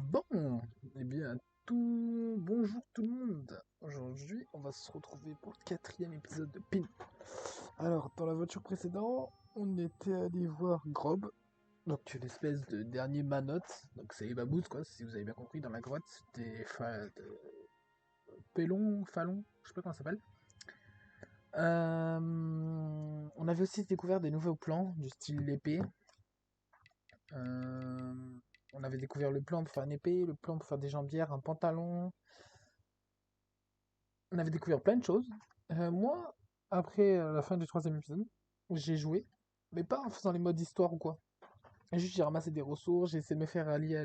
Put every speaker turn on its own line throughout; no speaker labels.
Bon, eh bien, bonjour tout le monde. Aujourd'hui, on va se retrouver pour le quatrième épisode de PIN. Alors, dans la voiture précédente, on était allé voir Grob, donc l'espèce de dernier manotte. Donc c'est Babouz, quoi, si vous avez bien compris, dans la grotte de Pélon, Fallon, je sais pas comment ça s'appelle. On avait aussi découvert des nouveaux plans, du style l'épée. Euh, on avait découvert le plan pour faire une épée, le plan pour faire des jambières, un pantalon. On avait découvert plein de choses. Moi, après la fin du troisième épisode, j'ai joué, mais pas en faisant les modes histoire ou quoi. Juste j'ai ramassé des ressources, j'ai essayé de me faire allier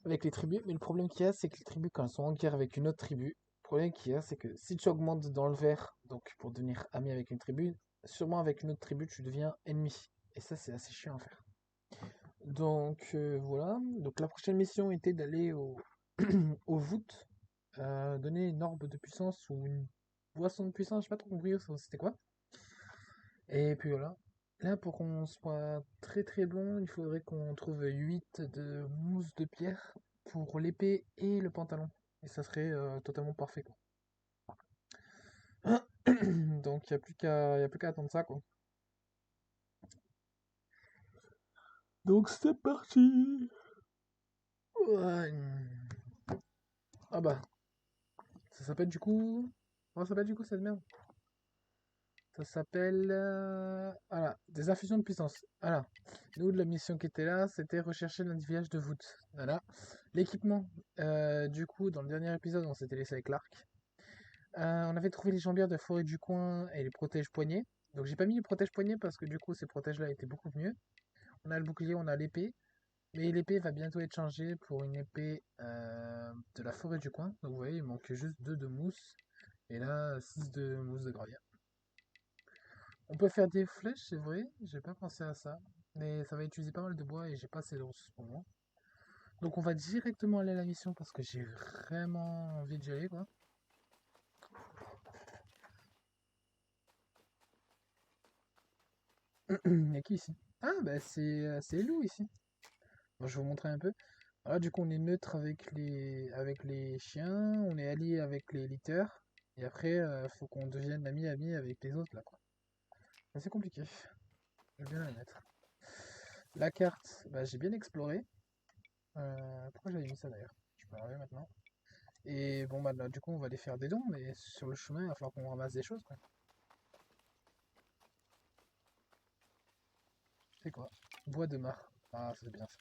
avec les tribus, mais le problème qu'il y a, c'est que les tribus, quand elles sont en guerre avec une autre tribu, le problème qu'il y a, c'est que si tu augmentes dans le vert, donc pour devenir ami avec une tribu, sûrement avec une autre tribu, tu deviens ennemi. Et ça, c'est assez chiant à faire. Donc voilà. Donc la prochaine mission était d'aller au voûte, donner une orbe de puissance ou une boisson de puissance, j'ai pas trop compris c'était quoi. Et puis voilà. Là, pour qu'on soit très très bon, il faudrait qu'on trouve 8 de mousse de pierre pour l'épée et le pantalon. Et ça serait totalement parfait, quoi. Donc y a plus qu'à attendre ça, quoi. Donc c'est parti. Ouais. Ah bah, ça s'appelle du coup... Comment ça s'appelle du coup cette merde? Ça s'appelle... voilà, des infusions de puissance. Voilà. Nous, la mission qui était là, c'était rechercher le village de Voûte. Voilà. L'équipement. Du coup, dans le dernier épisode, on s'était laissé avec l'arc. On avait trouvé les jambières de forêt du coin et les protèges poignets. Donc j'ai pas mis les protèges poignets parce que du coup ces protèges là étaient beaucoup mieux. On a le bouclier, on a l'épée. Mais l'épée va bientôt être changée pour une épée de la forêt du coin. Donc vous voyez, il manque juste 2 de mousse. Et là, 6 de mousse de gravia. On peut faire des flèches, c'est vrai, j'ai pas pensé à ça. Mais ça va utiliser pas mal de bois et j'ai pas assez de ressources pour moi. Donc on va directement aller à la mission parce que j'ai vraiment envie d'y aller, quoi. Il y a qui ici? Ah bah c'est Elou ici. Bon, je vais vous montrer un peu. Voilà, du coup on est neutre avec les chiens, on est allié avec les litters. Et après, faut qu'on devienne ami avec les autres là, quoi. C'est compliqué. Je vais bien la mettre. La carte, bah, j'ai bien exploré. Pourquoi j'avais mis ça d'ailleurs? Je peux regarder maintenant. Et bon, bah là, du coup, on va aller faire des dons, mais sur le chemin, il va falloir qu'on ramasse des choses, quoi. C'est quoi? Bois de mar. Ah, c'est bien ça.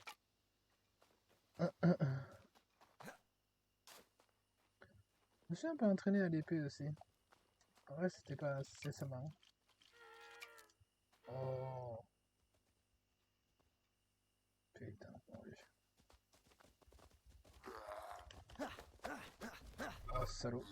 Je me suis un peu entraîné à l'épée aussi. En vrai, c'était pas... C'est ça marrant. Oh, putain, bon, lui. Oh, salaud.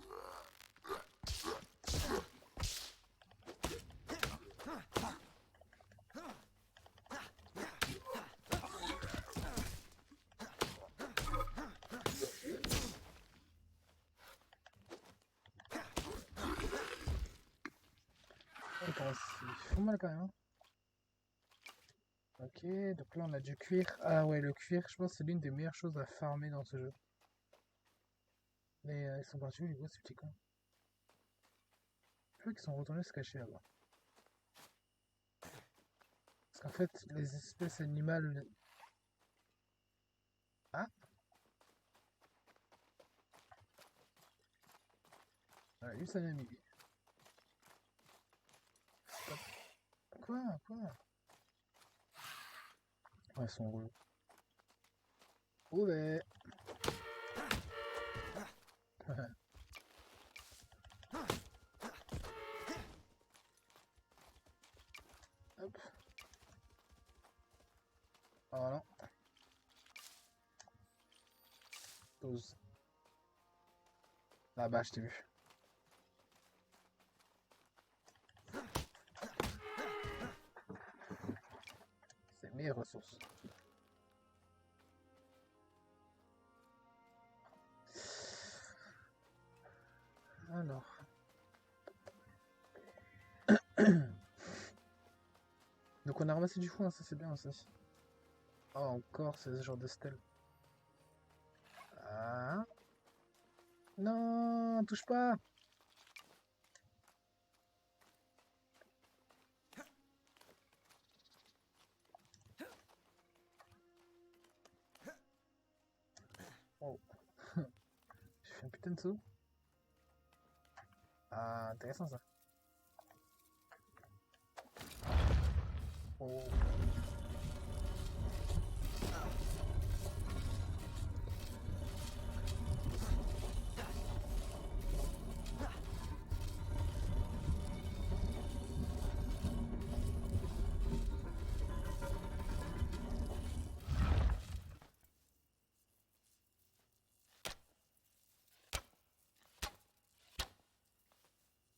Oh, ils font mal quand même, hein. Ok, donc là, on a du cuir. Ah ouais, le cuir, je pense que c'est l'une des meilleures choses à farmer dans ce jeu. Mais ils sont partis où, les gros, ces petits cons? Je crois qu'ils sont retournés se cacher là-bas. Parce qu'en fait, les espèces animales... Ah, voilà, lui, ça vient mis. Quoi? Quoi? Ouais, ils sont relous. Ouais. Hop. Voilà. Pause. Là-bas, je t'ai vu. C'est mes ressources. Alors. Donc on a ramassé du foin, ça c'est bien aussi. Oh, encore ce genre de stèle. Non, touche pas. Oh. J'ai fait un putain de saut. Ah, intéressant ça. Oh.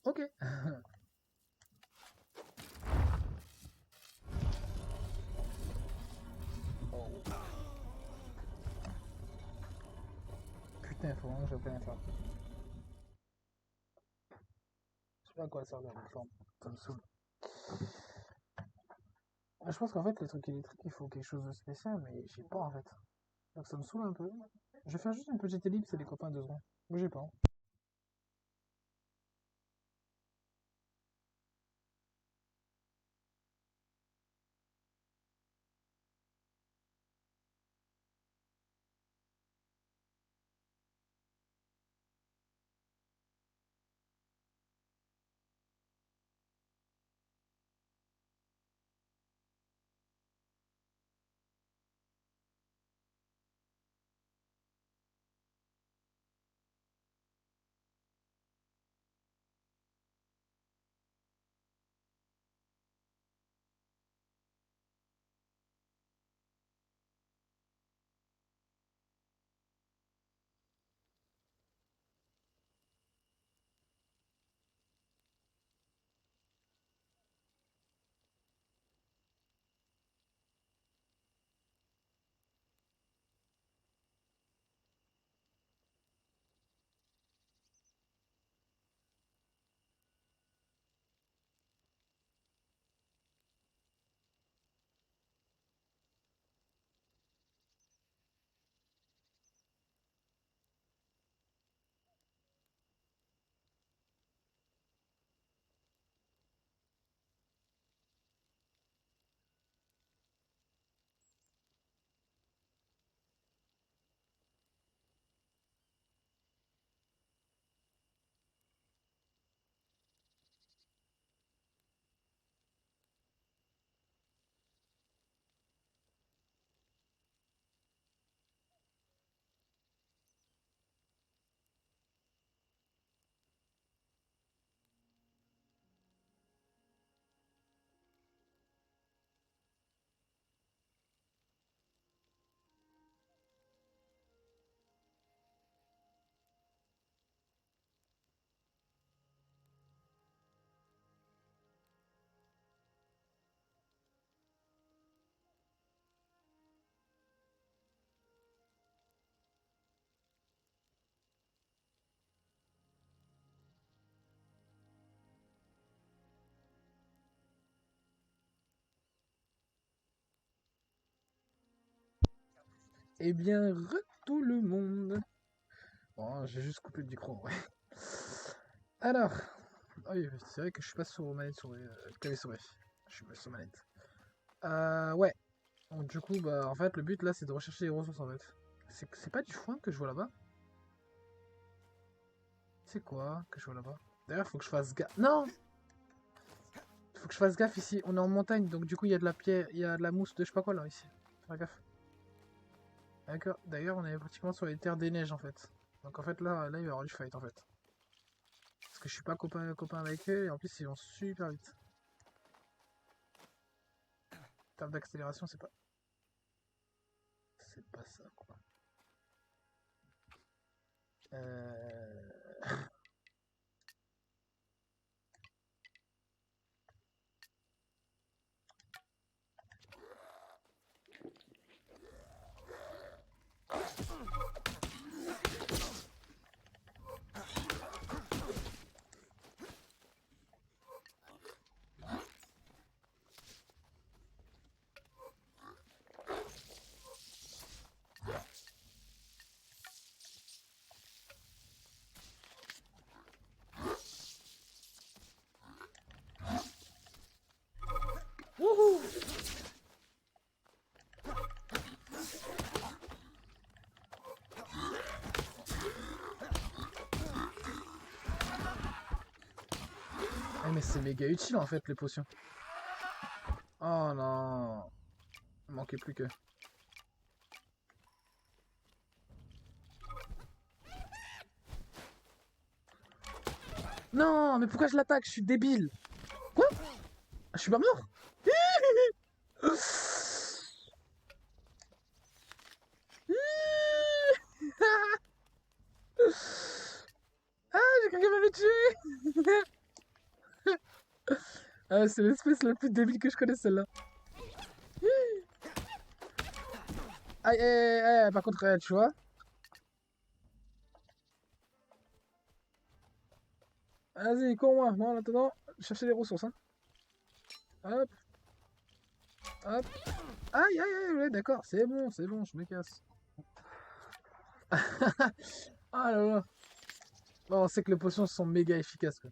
Ok. Oh. Putain, faut vraiment que j'apprenne à faire. Je sais pas à quoi ça sert la plateforme. Ça me saoule. Ah, je pense qu'en fait, les trucs électriques, il faut quelque chose de spécial, mais j'ai pas en fait. Donc ça me saoule un peu. Je vais faire juste une petite ellipse et les copains 2 secondes. Moi j'ai pas. Eh bien, tout le monde. Bon, j'ai juste coupé le micro. Ouais. Alors, ah oui, c'est vrai que je suis pas sur manette souris, clavier souris. Je suis pas sur manette. Ouais. Donc, du coup, bah, en fait, le but là, c'est de rechercher les ressources en fait. C'est pas du foin que je vois là-bas. C'est quoi que je vois là-bas? D'ailleurs, faut que je fasse gaffe. Non! Faut que je fasse gaffe ici. On est en montagne, donc du coup, il y a de la pierre, il y a de la mousse de je sais pas quoi là ici. Faire gaffe. D'accord. D'ailleurs, on est pratiquement sur les terres des neiges en fait. Donc en fait, là, il va y avoir du fight en fait. Parce que je suis pas copain avec eux et en plus, ils vont super vite. En termes d'accélération, c'est pas. C'est pas ça quoi. Euh... mais c'est méga utile en fait les potions. Oh non. Il manquait plus que. Non, mais pourquoi je l'attaque? Je suis débile. Quoi? Je suis pas mort? Ah, j'ai cru qu'elle m'avait tué. Ah, c'est l'espèce la plus débile que je connais celle-là. Ah, par contre, tu vois. Vas-y, cours-moi. Moi, en attendant, chercher les ressources. Hein. Hop, hop. Aïe, aïe, aïe, ouais, d'accord. C'est bon, je me casse. Ah là là. Bon, on sait que les potions sont méga efficaces. Quoi.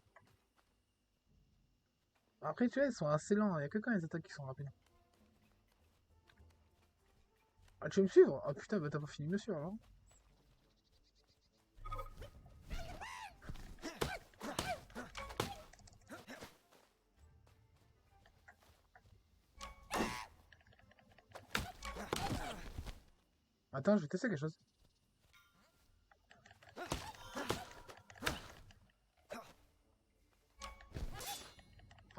Après, tu vois, ils sont assez lents. Il y a que quand les attaques qui sont rapides. Ah, tu veux me suivre? Ah putain, bah t'as pas fini de me suivre alors. Attends, je vais tester quelque chose.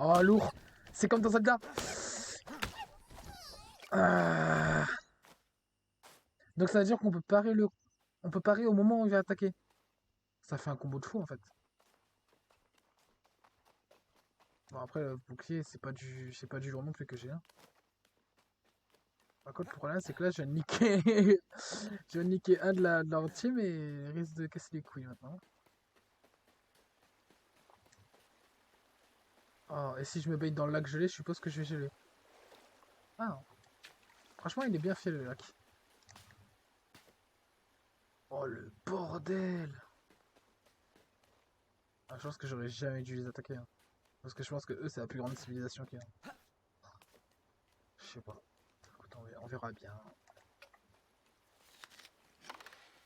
Oh, lourd. C'est comme dans Zelda. Ah. Donc ça veut dire qu'on peut parer le... On peut parer au moment où il va attaquer. Ça fait un combo de fou en fait. Bon après le bouclier c'est pas du lourd non plus que j'ai. Hein. Par contre le problème c'est que là je viens de niquer. Je viens de niquer un de leur team et il risque de casser les couilles maintenant. Oh, et si je me baigne dans le lac gelé, je suppose que je vais geler. Ah non. Franchement il est bien fait le lac. Oh le bordel. Ah, je pense que j'aurais jamais dû les attaquer. Hein. Parce que je pense que eux c'est la plus grande civilisation qu'il y a. Je sais pas. Écoute, on verra bien.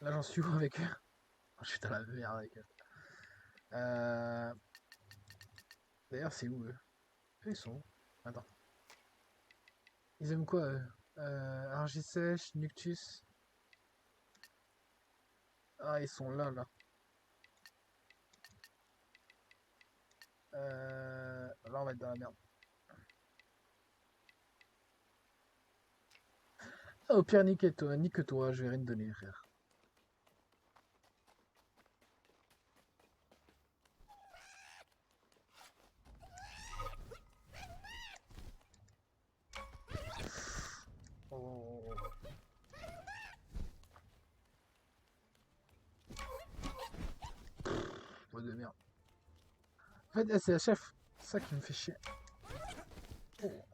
Là j'en suis où avec eux? Je suis dans la merde avec eux. Euh... D'ailleurs c'est où eux? Eux ils sont où? Attends. Ils aiment quoi eux? Argile sèche, Nuctus. Ah ils sont là là. Là on va être dans la merde. Ah, au pire nique toi, je vais rien te donner frère. Oh. Bois de merde. En fait c'est la chef. C'est ça qui me fait chier. Oh.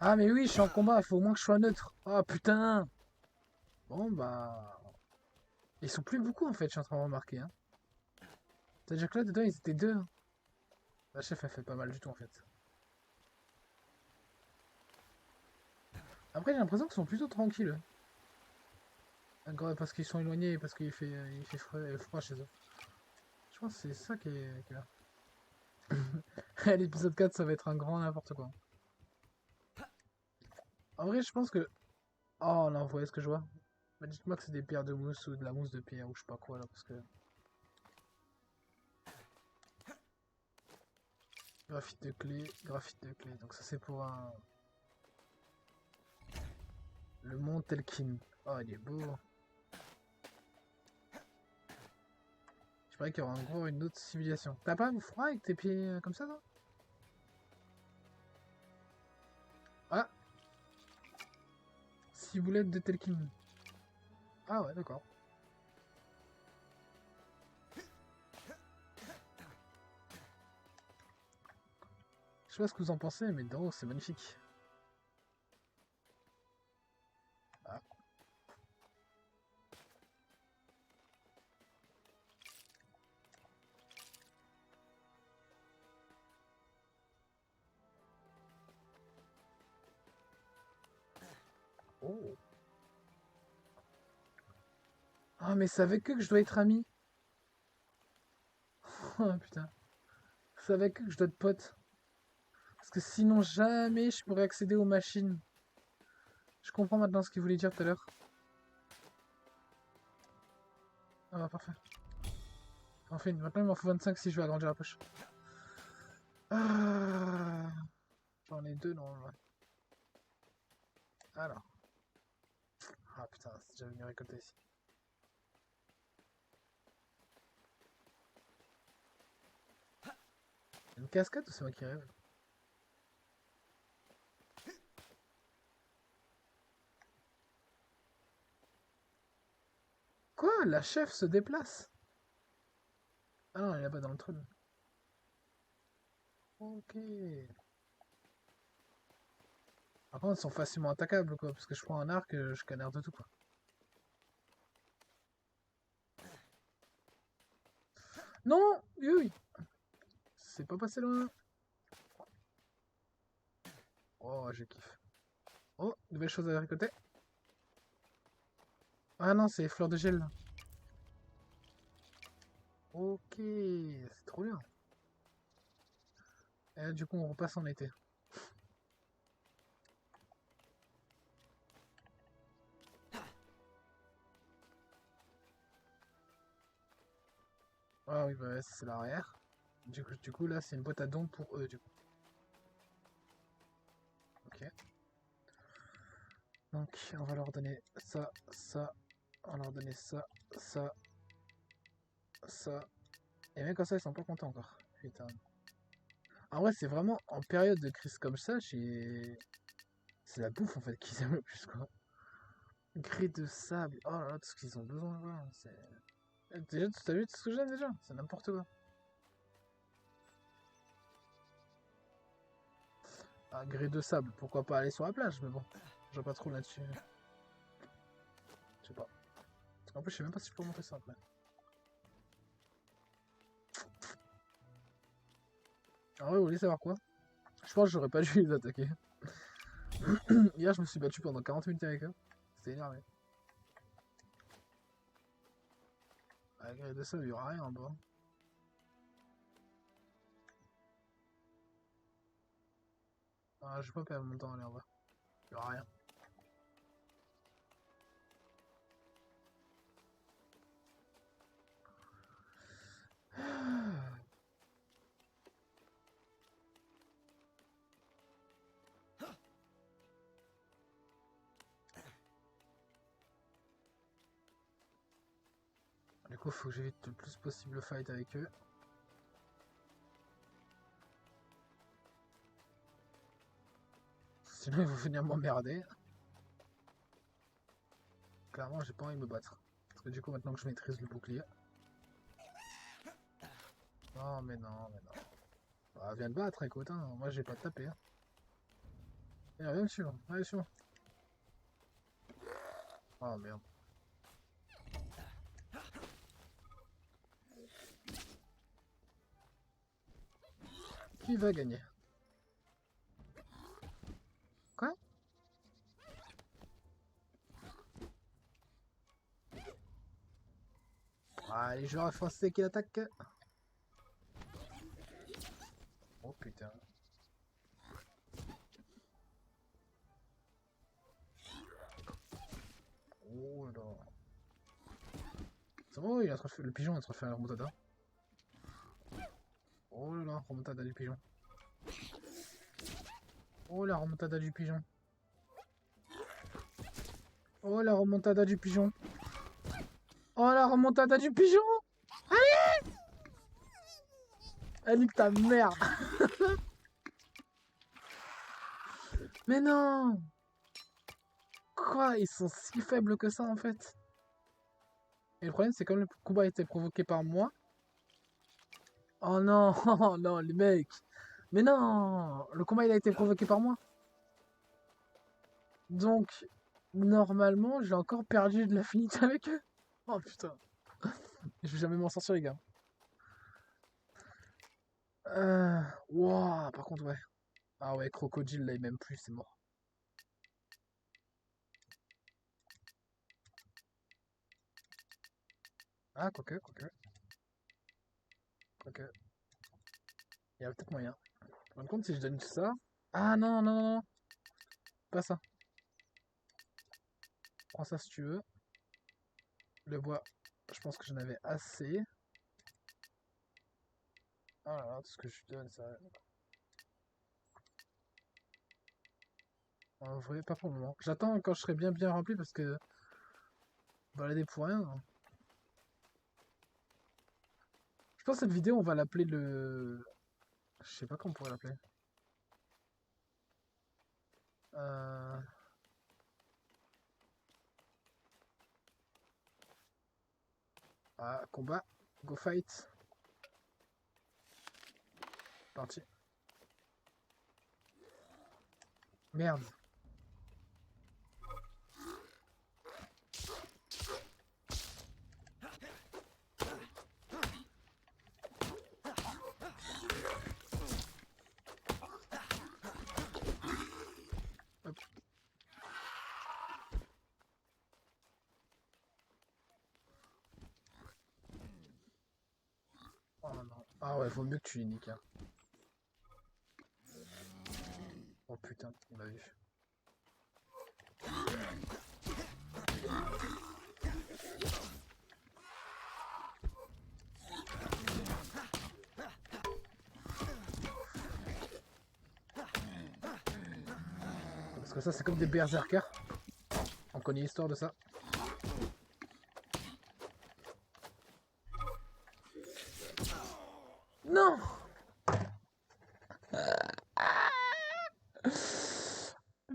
Ah mais oui je suis en combat, il faut au moins que je sois neutre. Oh putain. Bon bah... Ils sont plus beaucoup en fait, je suis en train de remarquer. Hein. C'est-à-dire que là dedans ils étaient deux. Hein. La chef elle fait pas mal du tout en fait. Après j'ai l'impression qu'ils sont plutôt tranquilles. Parce qu'ils sont éloignés, parce il fait froid chez eux. Je pense que c'est ça qui est là. L'épisode 4 ça va être un grand n'importe quoi. En vrai je pense que... Oh non, vous voyez ce que je vois? Bah, dites-moi que c'est des pierres de mousse ou de la mousse de pierre ou je sais pas quoi là parce que... Graphite de clé. Donc ça c'est pour un... Le mont Telkin. Oh il est beau. Je parie qu'il y aura en gros une autre civilisation. T'as pas froid avec tes pieds comme ça toi? Ah! Ciboulette de Telkin. Ah ouais d'accord. Je sais pas ce que vous en pensez mais d'en haut c'est magnifique. Ah. Oh. Ah mais c'est avec eux que je dois être ami. Oh putain. C'est avec eux que je dois être pote. Parce que sinon, jamais je pourrais accéder aux machines. Je comprends maintenant ce qu'il voulait dire tout à l'heure. Ah bah parfait. Enfin, maintenant il m'en faut 25 si je veux agrandir la poche. Ah, j'en ai deux non. Ouais. Alors. Ah putain, c'est déjà venu récolter ici. Une cascade ou c'est moi qui rêve? Quoi? La chef se déplace? Ah non, elle est là-bas dans le trône. Ok. Par contre, ils sont facilement attaquables, quoi, parce que je prends un arc, je canarde de tout, quoi. Non! Oui, oui. C'est pas passé loin. Oh, je kiffe. Oh, nouvelle chose à récolter. Ah non, c'est les fleurs de gel, là. Ok, c'est trop bien. Et du coup, on repasse en été. Ah oui, bah c'est l'arrière. Du coup, là, c'est une boîte à dons pour eux, du coup. Ok. Donc, on va leur donner ça, ça. On va leur donner ça, ça, ça. Et même comme ça, ils sont pas contents encore. Putain. En vrai, c'est vraiment en période de crise comme ça, c'est la bouffe en fait qu'ils aiment le plus, quoi. Grès de sable. Oh là là, tout ce qu'ils ont besoin, quoi. Déjà, t'as vu tout ce que j'ai déjà? C'est n'importe quoi. Ah, grès de sable, pourquoi pas aller sur la plage, mais bon. Je vois pas trop là-dessus. Je sais pas. Parce qu'en plus, je sais même pas si je peux monter ça après. En vrai, vous voulez savoir quoi? Je pense que j'aurais pas dû les attaquer. Hier, je me suis battu pendant 40 minutes avec eux. C'était énervé. Ah, grès de sable, il y aura rien en bas. Ah, je vais pas perdre mon temps à aller en bas. Il y aura rien. Du coup, faut que j'évite le plus possible le fight avec eux. Sinon, ils vont venir m'emmerder. Clairement, j'ai pas envie de me battre. Parce que du coup, maintenant que je maîtrise le bouclier. Non, mais non, mais non. Bah, viens te battre, écoute, hein. Moi, j'ai pas de taper. Hein. Viens me suivre. Allez, suis-moi. Oh merde. Qui va gagner? Quoi? Allez, joueur français qui attaque. Oh putain. Oh là. C'est bon, il est en train de faire... le pigeon est en train de faire la remontada. Oh là là, remontada du pigeon. Oh la remontada du pigeon. Oh la remontada du pigeon. Oh la remontada du pigeon. Elle nique ta mère. Mais non. Quoi? Ils sont si faibles que ça en fait. Et le problème c'est comme le combat a été provoqué par moi. Oh non, oh non, les mecs. Mais non, le combat il a été provoqué par moi. Donc, normalement, j'ai encore perdu de l'affinité avec eux. Oh putain. Je vais jamais m'en sortir, les gars. Wow, par contre, ouais. Ah ouais, Crocodile, là, il m'aime plus, c'est mort. Ah, quoique, quoique. Ok. Il y a peut-être moyen. En compte, si je donne ça. Ah non, non, non, non. Pas ça. Prends ça si tu veux. Le bois, je pense que j'en avais assez. Ah là là, tout ce que je donne, ça. En vrai, pas pour le moment. J'attends quand je serai bien rempli parce que. Balader pour rien. Hein. Je pense que cette vidéo, on va l'appeler le. Je sais pas comment on pourrait l'appeler. Euh... Ah, combat. Go fight. Parti. Merde. Hop. Oh non. Ah ouais, vaut mieux que tu les niques. Hein. Oh putain, on l'a vu. Parce que ça, c'est comme des berserkers. On connaît l'histoire de ça. Non.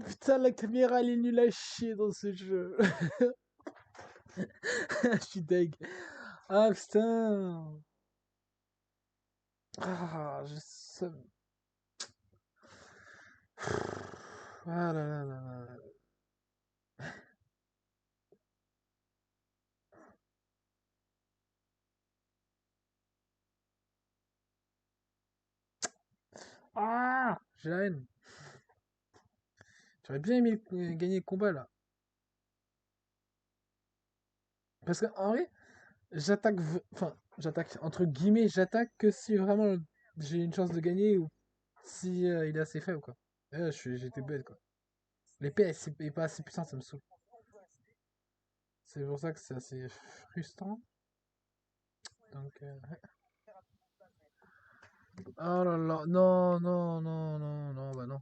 Putain, la caméra, elle est nulle à chier dans ce jeu. Je suis deg. Ah putain. Ah, je sais. Ah là là là là. Ah, j'ai la haine. J'aurais bien aimé gagner le combat là. Parce qu'en vrai, j'attaque. Enfin, j'attaque. Entre guillemets, j'attaque que si vraiment j'ai une chance de gagner ou si il est assez faible quoi. J'étais bête quoi. L'épée est pas assez puissante, ça me saoule. C'est pour ça que c'est assez frustrant. Donc, ouais. Oh là là, non, non, non, non, non, bah non.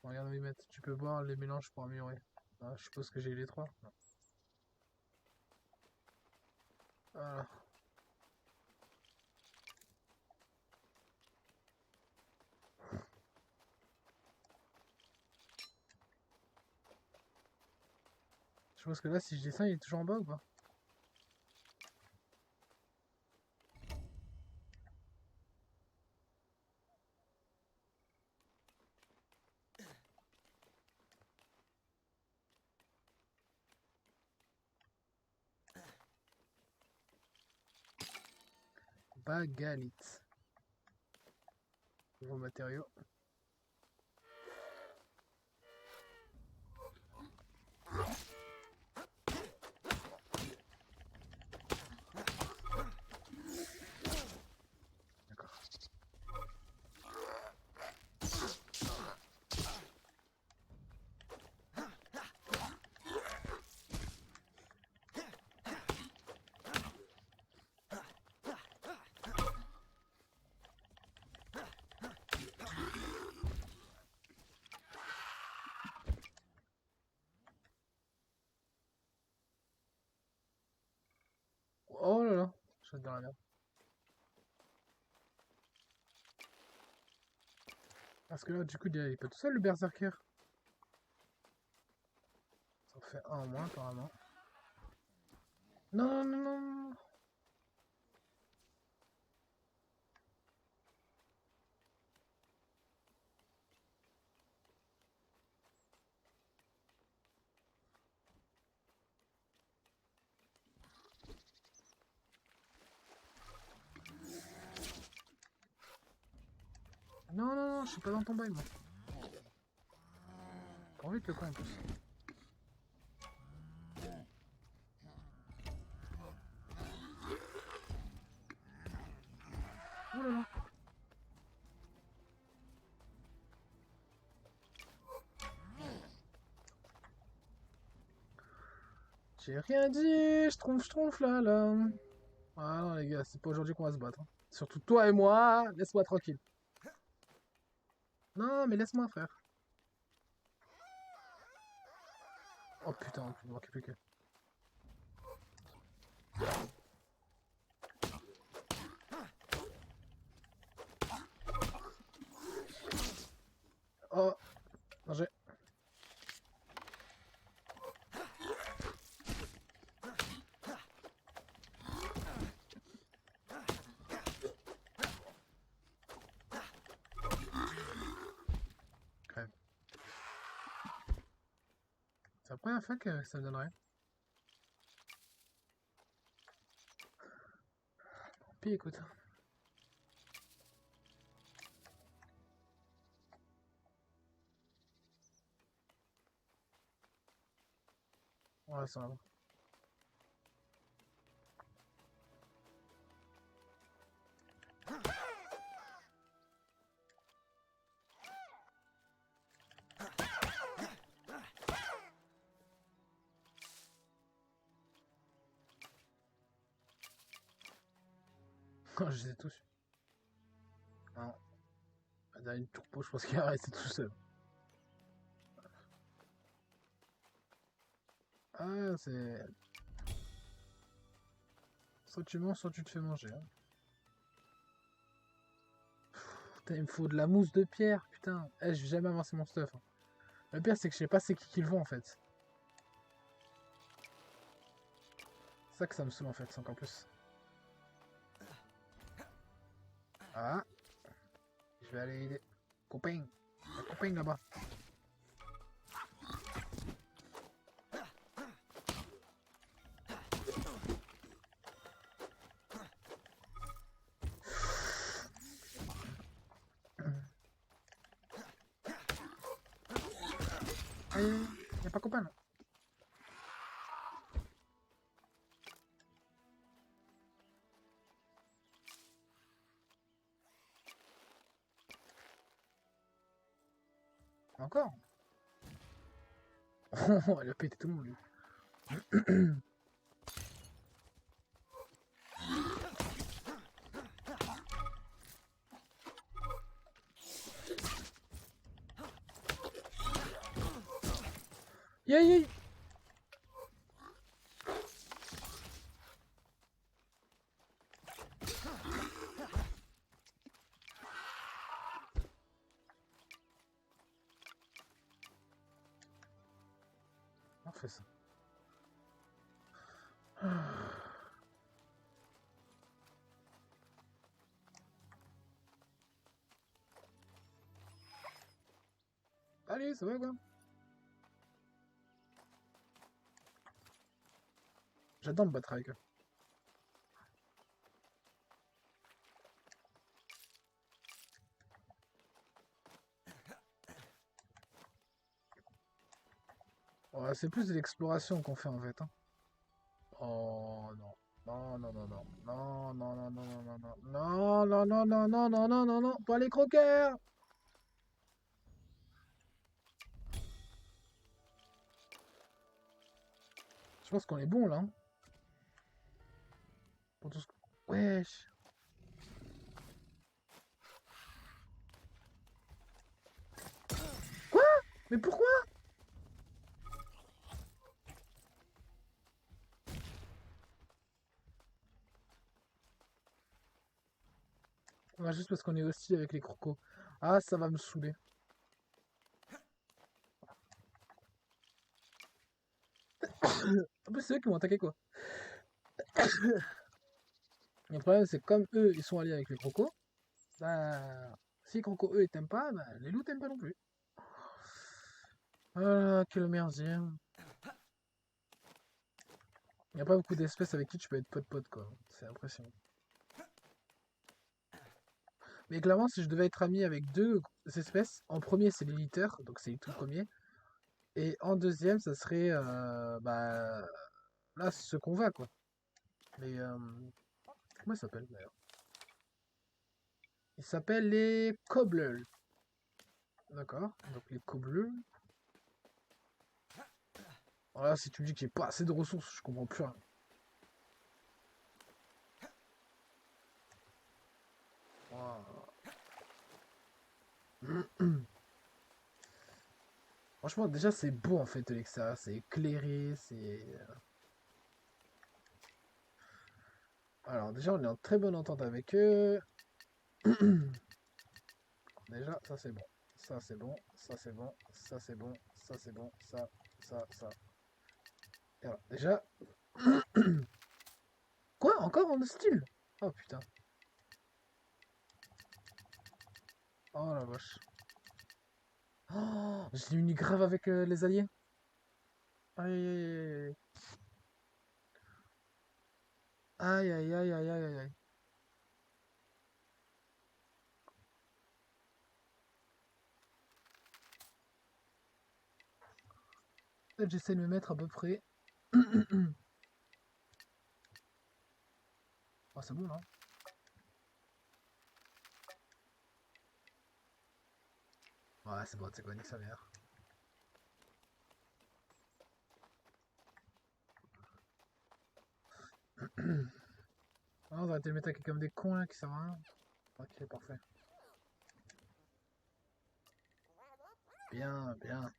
Regarde, oui, mettre. Tu peux voir les mélanges pour améliorer. Ah, je suppose que j'ai les trois. Non. Voilà. Je suppose que là, si je descends, il est toujours en bas ou pas? Bagalite. Nouveau matériau. D'accord. Oh là là, je suis dans la merde. Parce que là, du coup, il est pas tout seul le berserker. Ça en fait un en moins, apparemment. Non, non, non, non. Non, non, non, je suis pas dans ton bail, moi. Pas envie de le coin en plus. Oh là là. J'ai rien dit, je trouve là, là. Ah non, les gars, c'est pas aujourd'hui qu'on va se battre, hein. Surtout toi et moi, laisse-moi tranquille. Non, mais laisse-moi, frère. Oh putain, il me manquait plus que. Oh, danger. Crève. C'est la première fois que ça me donnerait. Puis écoute. Ouais, ça va. Oh, je les ai tous. Non. La dernière tourpeau, je pense qu'il va rester tout seul. Ah, c'est. Soit tu manges, soit tu te fais manger, hein. Putain, il me faut de la mousse de pierre, putain. Eh, je vais jamais avancer mon stuff, hein. Le pire, c'est que je sais pas c'est qui le vend en fait. C'est ça que ça me saoule en fait, c'est encore plus. Ah, je vais aller aider. Copain, un copain là-bas. Allez, y'a pas copain là. Encore. Oh, elle a pété tout le monde lui. Yay! On fait ça. Allez, ça va quoi? J'adore me battre avec eux. Ouais, c'est plus de l'exploration qu'on fait en fait, hein. Oh non. Non, non, non, non. Non, non, non, non, non, non, non. Non, non, non, non, non, non, non, non, non. Pas les croqueurs! Je pense qu'on est bon là, hein. Pour tout ce... Wesh. Quoi? Mais pourquoi? Ouais, juste parce qu'on est hostile avec les crocos. Ah, ça va me saouler. En plus, c'est eux qui m'ont attaqué quoi. Et le problème, c'est que comme eux, ils sont alliés avec les crocos, bah, si les crocos, eux, ils t'aiment pas, bah, les loups t'aiment pas non plus. Ah, quelle merdien. Il n'y a pas beaucoup d'espèces avec qui tu peux être pote-pote, quoi. C'est impressionnant. Mais clairement, si je devais être ami avec deux espèces, en premier, c'est les litters, donc c'est les tout premiers. Et en deuxième, ça serait, bah, là, ce qu'on va, quoi. Les, comment ils s'appellent, d'ailleurs? Ils s'appellent les cobblers. D'accord, donc les cobblers. Voilà, si tu me dis que j'ai pas assez de ressources, je comprends plus rien. Voilà. Franchement, déjà, c'est beau en fait de l'extérieur. C'est éclairé, c'est. Alors, déjà, on est en très bonne entente avec eux. Déjà, ça c'est bon. Ça c'est bon. Ça c'est bon. Ça c'est bon. Ça c'est bon. Ça. Et alors, déjà. Quoi? Encore en hostile? Oh putain. Oh la vache. Oh, je l'ai uni grave avec les alliés. Aïe aïe aïe aïe aïe aïe aïe aïe aïe. Peut-être j'essaie de me mettre à peu près. Oh, c'est bon là. Ouais, c'est bon, c'est quoi, nique sa mère. Ah, on va arrêter de mettre à quelqu'un comme des cons là qui servent à rien. Ok, parfait. Bien, bien.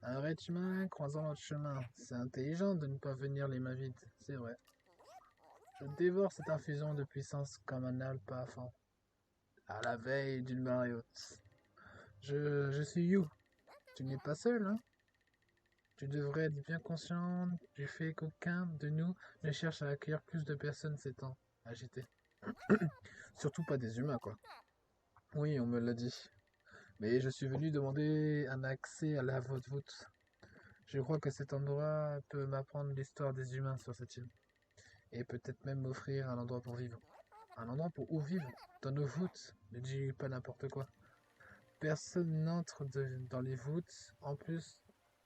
Un vrai chemin croisant notre chemin. C'est intelligent de ne pas venir les mains vides, c'est vrai. Je dévore cette infusion de puissance comme un alpha-enfant. À la veille d'une marée haute. Je suis You. Tu n'es pas seul, hein? Tu devrais être bien conscient du fait qu'aucun de nous ne cherche à accueillir plus de personnes ces temps agités. Surtout pas des humains, quoi. Oui, on me l'a dit. Mais je suis venu demander un accès à la voûte. Je crois que cet endroit peut m'apprendre l'histoire des humains sur cette île. Et peut-être même m'offrir un endroit pour vivre. Un endroit pour où vivre? Dans nos voûtes? Ne dis pas n'importe quoi. Personne n'entre dans les voûtes. En plus,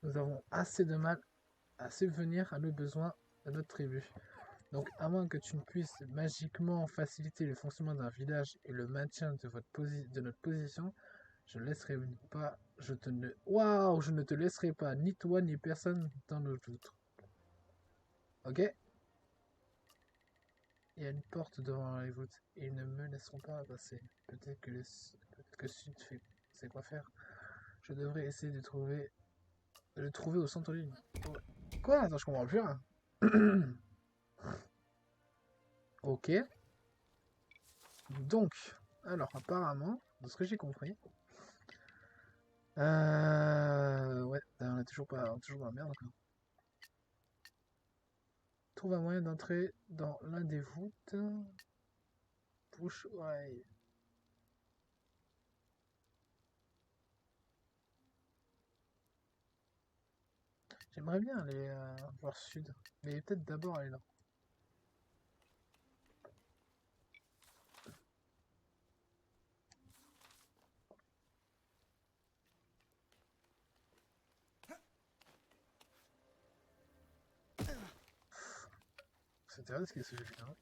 nous avons assez de mal à subvenir à nos besoins de notre tribu. Donc, à moins que tu ne puisses magiquement faciliter le fonctionnement d'un village et le maintien de, de notre position, je ne laisserai pas. Je te ne. Waouh! Je ne te laisserai pas, ni toi, ni personne, dans nos doutes. Ok? Il y a une porte devant les voûtes. Et ils ne me laisseront pas passer. Peut-être que si tu sais quoi faire. Je devrais essayer de le trouver au centre-ligne. Oh. Quoi? Attends, je comprends plus rien. Ok. Donc, alors apparemment, de ce que j'ai compris, ouais, on est toujours dans la merde encore. Trouve un moyen d'entrer dans l'un des voûtes. Push, ouais. J'aimerais bien aller voir sud, mais peut-être d'abord aller là. C'est intéressant ce que j'ai fait là.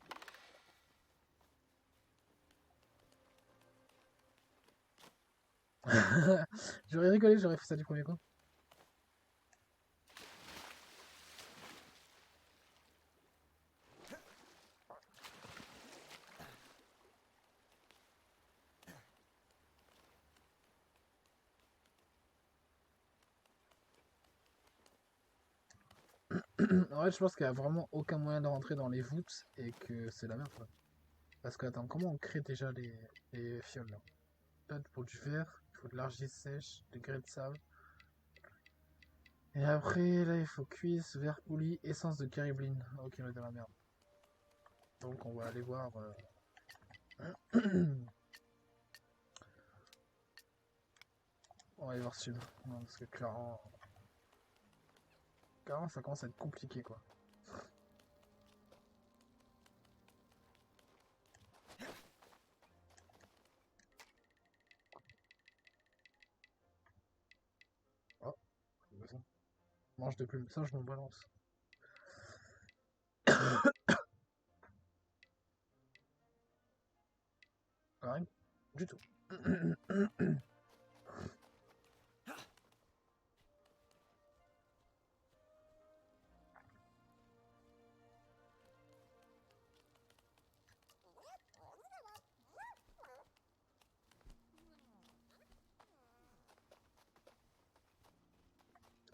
J'aurais rigolé, j'aurais fait ça du premier coup. En fait, je pense qu'il n'y a vraiment aucun moyen de rentrer dans les voûtes et que c'est la merde, quoi. Parce que, attends, comment on crée déjà les fioles là? Là, pour du verre, il faut de l'argile sèche, du grès de sable. Et après, là, il faut cuisse, verre poli, essence de caribline. Ok, on est dans la merde. Donc, on va aller voir. On va aller voir sud. Non, parce que clairement, ça commence à être compliqué, quoi. Oh, ça. Mange de plume. Ça, je m'en balance. Rien du tout.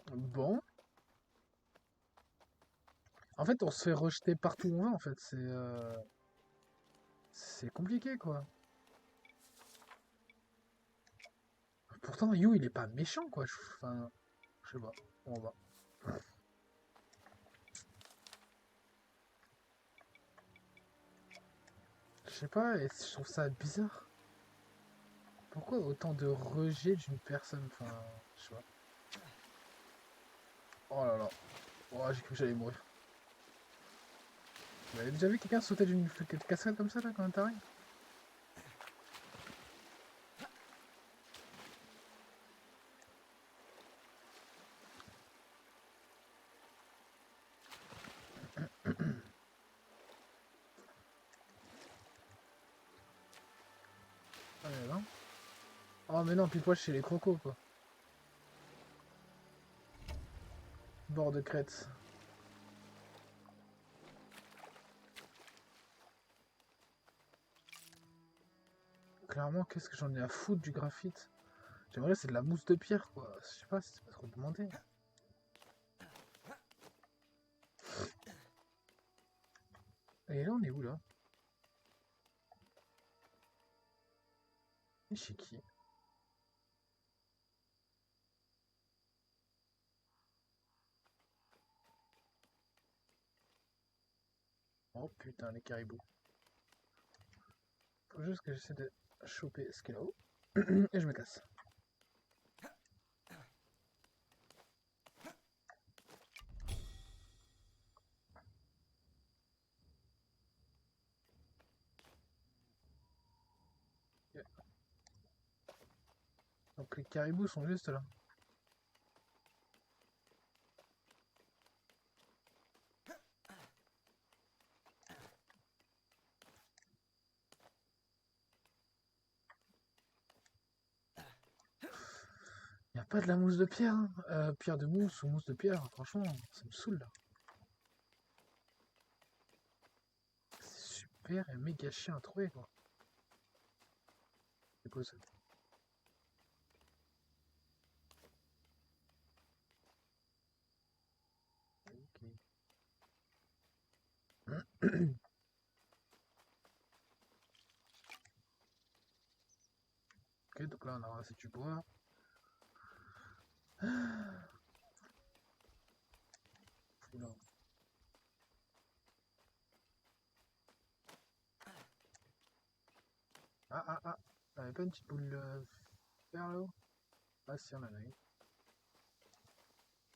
Bon. En fait, on se fait rejeter partout où on va, en fait. C'est compliqué, quoi. Pourtant, You, il est pas méchant, quoi. Enfin, je sais pas. On va. Je sais pas, et je trouve ça bizarre. Pourquoi autant de rejet d'une personne? Enfin, je sais pas. Oh là là. Oh, j'ai cru que j'allais mourir. Vous avez déjà vu quelqu'un sauter d'une cascade comme ça, là, quand t'arrives? Ah, mais non. Oh, mais non, puis moi, chez les crocos, quoi. Bord de crête. Clairement, qu'est-ce que j'en ai à foutre du graphite? J'aimerais, c'est de la mousse de pierre, quoi. Je sais pas si c'est pas trop demandé. Et là, on est où, là? Et chez qui? Oh putain, les caribous. Faut juste que j'essaie de choper ce qu'il y a là-haut. Et je me casse. Ok. Donc les caribous sont juste là. Y a pas de la mousse de pierre, hein. Pierre de mousse ou mousse de pierre, franchement, ça me saoule là. C'est super et méga chiant à trouver quoi. C'est quoi ça? Ok. Ok, donc là on a ramassé du bois. Oula. Ah ah ah, t'avais pas une petite boule vert là-haut? Ah si, on en a une.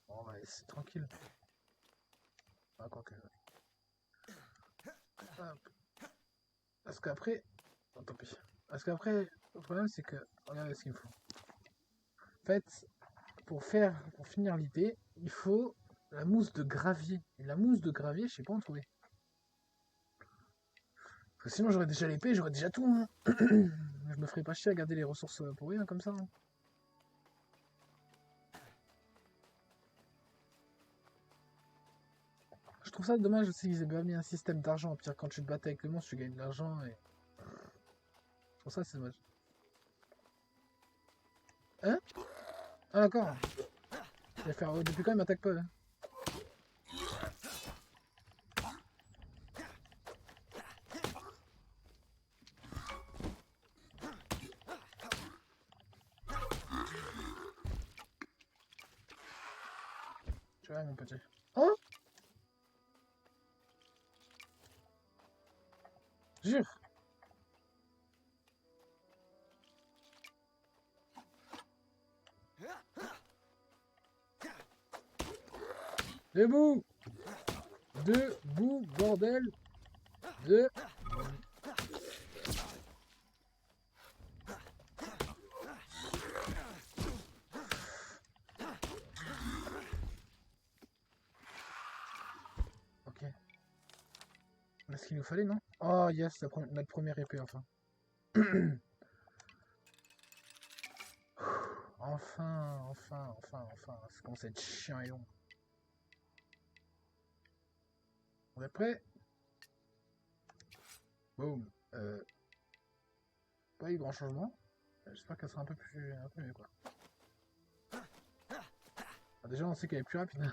Bon, on va laisser tranquille. Ah, quoique. Hop. Parce qu'après. Oh, tant pis. Parce qu'après, le problème c'est que. Regardez ce qu'il me faut. En fait, pour finir l'idée, il faut la mousse de gravier. Et la mousse de gravier, je sais pas où en trouver. Parce que sinon j'aurais déjà l'épée, j'aurais déjà tout, hein. Je me ferais pas chier à garder les ressources pour rien comme ça, hein. Je trouve ça dommage aussi qu'ils aient pas mis un système d'argent. Pire, quand tu te battes avec le monstre, tu gagnes de l'argent et. Je trouve ça c'est dommage. Hein? Ah d'accord. Il va faire. Depuis quand il m'attaque pas, hein? Tu vois mon petit. Oh! Jure! Debout! Debout, bordel! De. Ok. Là, ce qu'il nous fallait, non? Oh yes, notre première épée enfin. Enfin, enfin, enfin, enfin. C'est commence à être chiant et long. On est prêt? Boum. Pas eu grand changement. J'espère qu'elle sera un peu mieux quoi. Ah, Déjà, on sait qu'elle est plus rapide.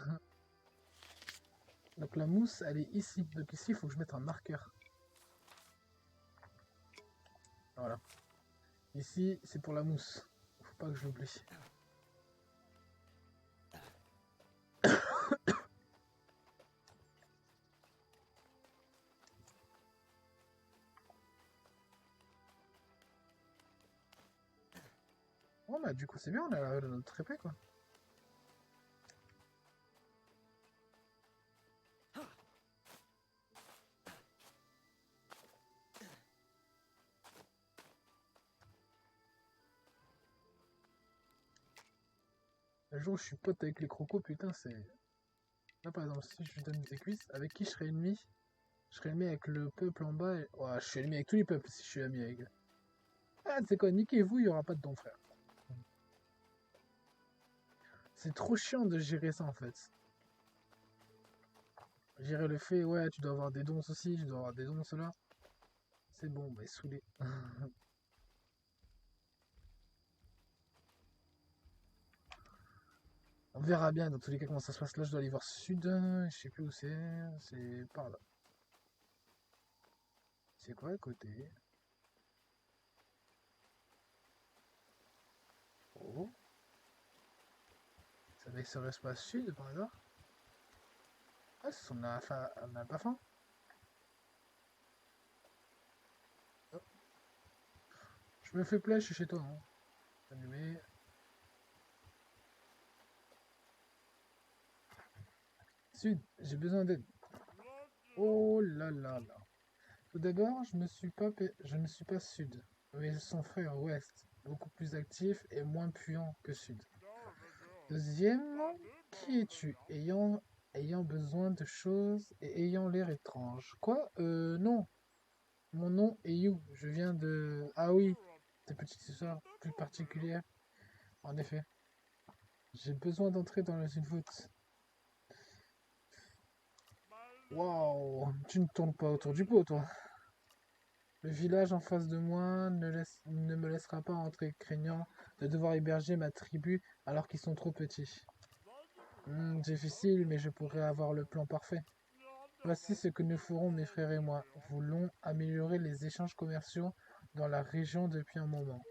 Donc la mousse, elle est ici. Donc ici, il faut que je mette un marqueur. Voilà. Ici, c'est pour la mousse. Faut pas que je l'oublie. Oh bah du coup c'est bien, on a notre épée quoi. Le jour où je suis pote avec les crocos, putain c'est... Là par exemple, si je lui donne des cuisses, avec qui je serais ennemi? Je serais ennemi avec le peuple en bas et... Ouais, je suis ennemi avec tous les peuples si je suis ami avec eux. Ah c'est quoi, niquez-vous, il y aura pas de don frère. C'est trop chiant de gérer ça en fait. Gérer le fait, ouais tu dois avoir des dons ceci, tu dois avoir des dons cela. C'est bon, bah saoulé. On verra bien dans tous les cas comment ça se passe. Là je dois aller voir sud, je sais plus où c'est par là. C'est quoi à côté? Oh, ça serait pas sud par hasard? Ah, on a pas faim. Hop. Je me fais plaisir, je suis chez toi. Hein. Allumé. Sud, j'ai besoin d'aide. Oh là là là. Tout d'abord, je ne suis pas sud, mais son frère ouest, beaucoup plus actif et moins puant que sud. Deuxièmement, qui es-tu ayant besoin de choses et ayant l'air étrange? Quoi? Non. Mon nom est You. Je viens de... Ah oui, des petites histoires plus particulières. En effet. J'ai besoin d'entrer dans une voûte. Waouh, tu ne tournes pas autour du pot, toi. Le village en face de moi ne me laissera pas entrer, craignant de devoir héberger ma tribu alors qu'ils sont trop petits. Difficile, mais je pourrais avoir le plan parfait. Voici ce que nous ferons, mes frères et moi. Voulons améliorer les échanges commerciaux dans la région depuis un moment.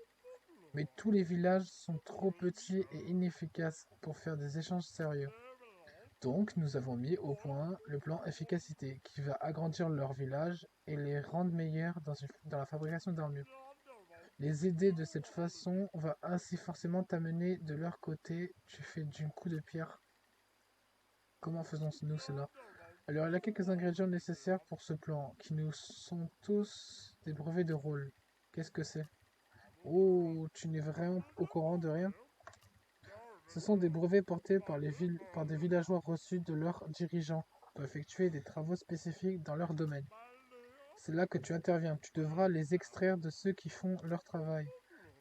Mais tous les villages sont trop petits et inefficaces pour faire des échanges sérieux. Donc, nous avons mis au point le plan efficacité, qui va agrandir leur village et les rendre meilleurs dans la fabrication d'armures. Les aider de cette façon va ainsi forcément t'amener de leur côté. Tu fais du coup de pierre. Comment faisons-nous cela? Alors, il y a quelques ingrédients nécessaires pour ce plan, qui nous sont tous des brevets de rôle. Qu'est-ce que c'est? Oh, tu n'es vraiment au courant de rien? Ce sont des brevets portés par des villageois reçus de leurs dirigeants pour effectuer des travaux spécifiques dans leur domaine. C'est là que tu interviens. Tu devras les extraire de ceux qui font leur travail.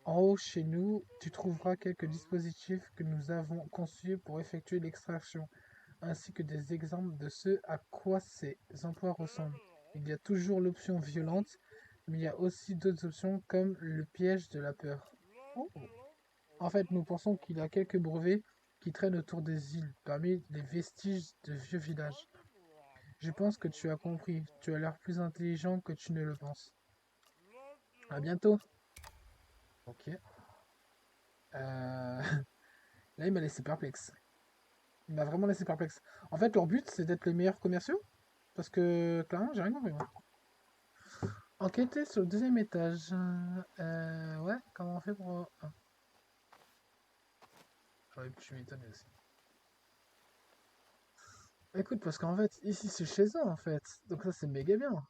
En haut, chez nous, tu trouveras quelques dispositifs que nous avons conçus pour effectuer l'extraction, ainsi que des exemples de ce à quoi ces emplois ressemblent. Il y a toujours l'option violente, mais il y a aussi d'autres options comme le piège de la peur. Oh. En fait, nous pensons qu'il y a quelques brevets qui traînent autour des îles, parmi les vestiges de vieux villages. Je pense que tu as compris. Tu as l'air plus intelligent que tu ne le penses. À bientôt. Ok. Là, il m'a laissé perplexe. Il m'a vraiment laissé perplexe. En fait, leur but, c'est d'être les meilleurs commerciaux. Parce que, clairement, j'ai rien compris, moi. Enquêter sur le deuxième étage. Ouais, comment on fait pour... Ah. J'aurais pu m'étonner aussi. Écoute, parce qu'en fait, ici, c'est chez eux, en fait. Donc ça, c'est méga bien.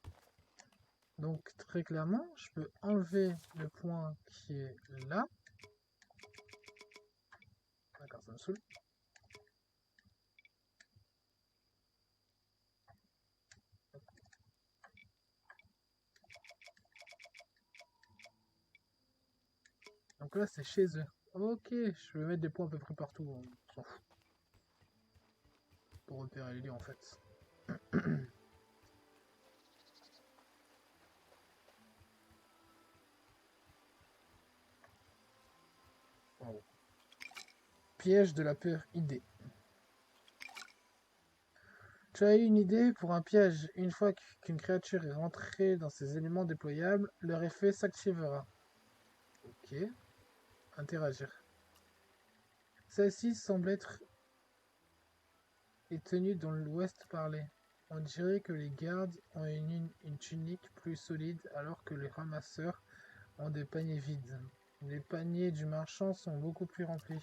Donc, très clairement, je peux enlever le point qui est là. D'accord, ça me saoule. Donc là, c'est chez eux. Ok, je vais mettre des points à peu près partout. On s'en fout. Pour repérer les lieux, en fait. Wow. Piège de la peur idée. Tu as eu une idée pour un piège. Une fois qu'une créature est rentrée dans ses éléments déployables, leur effet s'activera. Ok. Interagir. Celle-ci semble être tenue dans l'ouest parlé. On dirait que les gardes ont une tunique plus solide alors que les ramasseurs ont des paniers vides. Les paniers du marchand sont beaucoup plus remplis.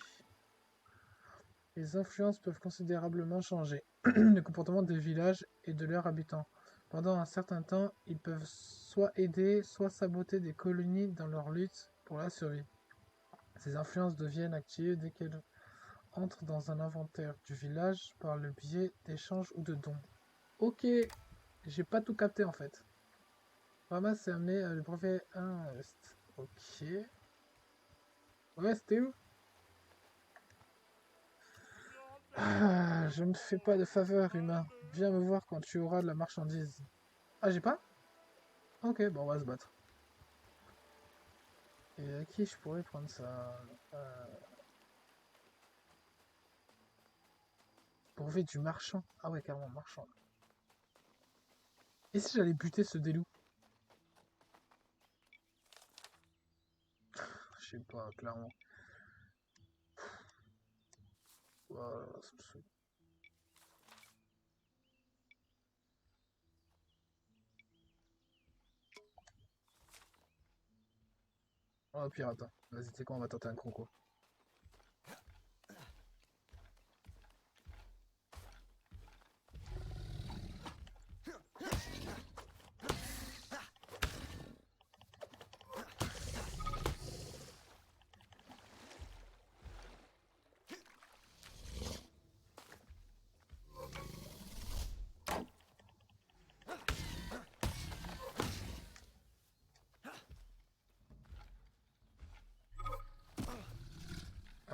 Les influences peuvent considérablement changer le comportement des villages et de leurs habitants. Pendant un certain temps, ils peuvent soit aider, soit saboter des colonies dans leur lutte pour la survie. Ces influences deviennent actives dès qu'elles entrent dans un inventaire du village par le biais d'échanges ou de dons. Ok, j'ai pas tout capté en fait. Ramasse et amener le brevet 1 à l'est. Ok. Ouais, c'était où? Ah, je ne fais pas de faveur, humain. Viens me voir quand tu auras de la marchandise. Ah, j'ai pas? Ok, bon, on va se battre. Et à qui je pourrais prendre ça? Brevet du marchand. Ah ouais, carrément, marchand. Et si j'allais buter ce délou? Je sais pas, clairement. Voilà, ça me saoule. Oh, pire, attends. Vas-y, tu sais quoi, on va tenter un croco.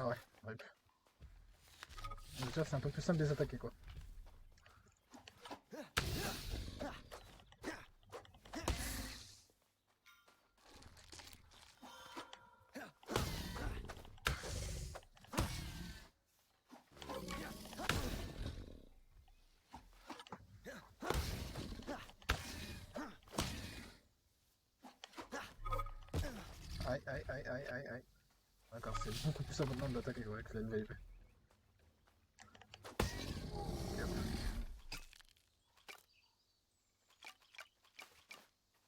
Ah ouais, rip. Déjà, c'est un peu plus simple de les attaquer, quoi. Aïe, aïe, aïe, aïe, aïe, aïe. D'accord, c'est beaucoup plus simple maintenant de l'attaquer, quoi, avec la nouvelle épée.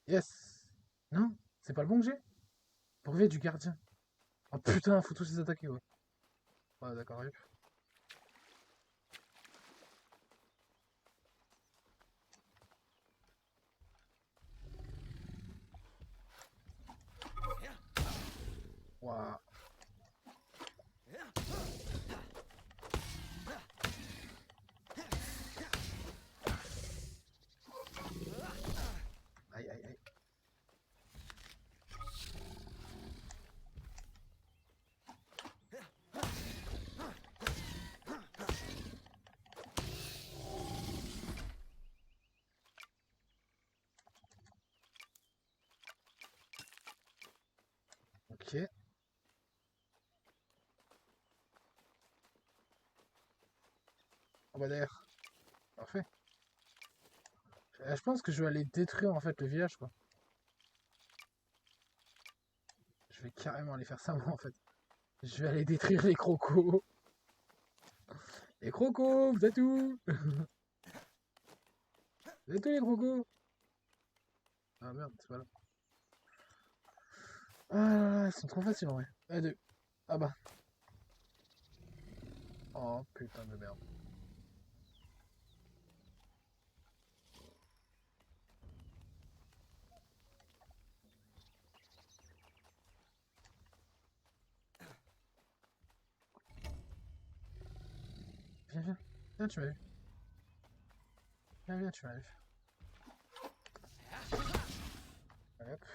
Yes! Non, c'est pas le bon que j'ai? Brevet du gardien. Oh putain, faut tous les attaquer, ouais. Ouais, d'accord, rip. Waouh. Aïe, aïe, aïe. Ok. Oh bah d'ailleurs, parfait. Je pense que je vais aller détruire en fait le village, quoi. Je vais carrément aller faire ça, moi, en fait. Je vais aller détruire les crocos. Les crocos, vous êtes où? Vous êtes où les crocos? Ah merde, c'est pas là. Ah, ils sont trop faciles en vrai. Ah, deux. Ah bah. Oh putain de merde. Viens, viens. Viens, tu m'as vu. Viens, viens, tu m'as vu. Hop.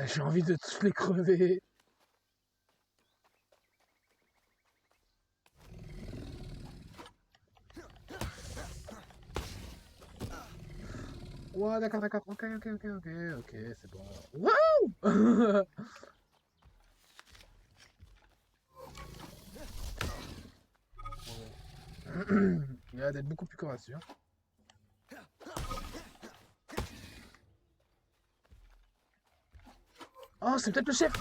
J'ai envie de tous les crever. Ouais, d'accord, d'accord. Ok, ok, ok, ok, ok, c'est bon. Waouh. Il a d'être beaucoup plus courageux. Hein. Oh, c'est peut-être le chef.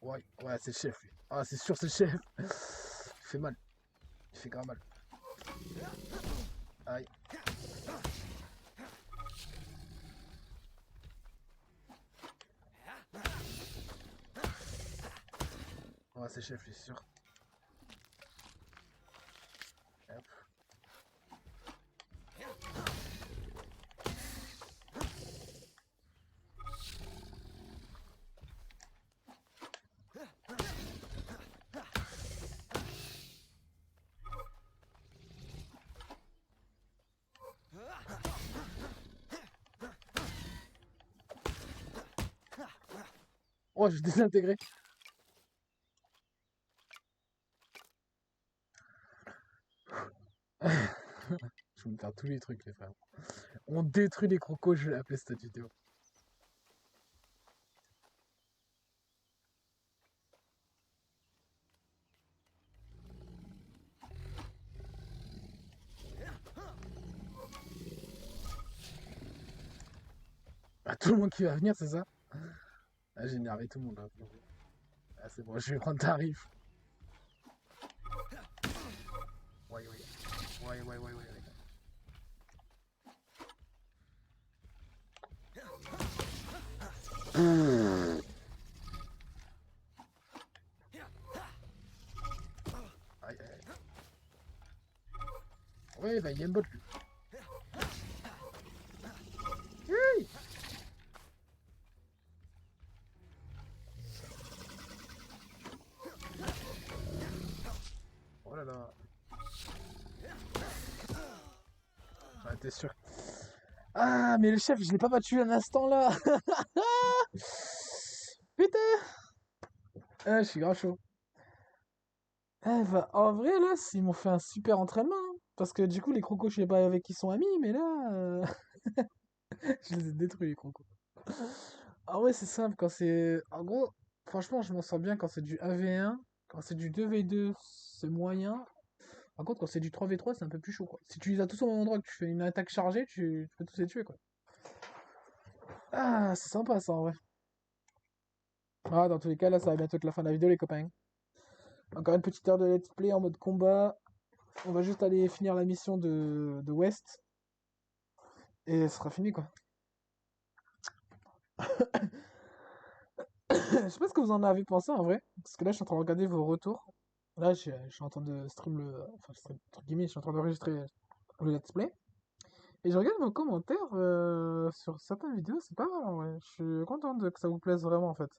Ouais, ouais, c'est le chef, lui. Ah, c'est sûr, c'est le chef. Il fait mal. Il fait grave mal. Aïe. Ouais, c'est le chef, lui, c'est sûr. Hop. Oh, j'ai désintégré. Je vais me faire tous les trucs, les frères. On détruit les crocos, je vais l'appeler cette vidéo. Ah, tout le monde qui va venir, c'est ça? Ah, j'ai énervé tout le monde là. Ah, c'est bon, je vais prendre tarif. Ouais, ouais. Ouais, ouais, ouais, ouais. Ouais. Aïe, aïe, aïe. Ouais, bah, il y a une botte, lui. Hey. Oh là là. J'en étais sûr. Ah, mais le chef, je l'ai pas battu à l'instant là. Putain. Ah, je suis grave chaud. Eh bah, en vrai, là, ils m'ont fait un super entraînement. Hein. Parce que du coup, les crocos, je sais pas avec qui sont amis, mais là, je les ai détruits, les crocos. Ah ouais, c'est simple. Quand c'est. En gros, franchement, je m'en sors bien quand c'est du 1v1. Quand c'est du 2v2, c'est moyen. Par contre, quand c'est du 3v3, c'est un peu plus chaud, quoi. Si tu les as tous au même endroit, que tu fais une attaque chargée, tu peux tous les tuer, quoi. Ah, c'est sympa, ça, en vrai. Ah, dans tous les cas, là, ça va bientôt être la fin de la vidéo, les copains. Encore une petite heure de let's play en mode combat. On va juste aller finir la mission de West. Et ce sera fini, quoi. Je sais pas ce que vous en avez pensé, en vrai. Parce que là, je suis en train de regarder vos retours. Là, je suis en train de stream le... Enfin, entre guillemets, je suis en train d'enregistrer le let's play. Et je regarde vos commentaires sur certaines vidéos, c'est pas mal, en vrai. Je suis content que ça vous plaise vraiment, en fait.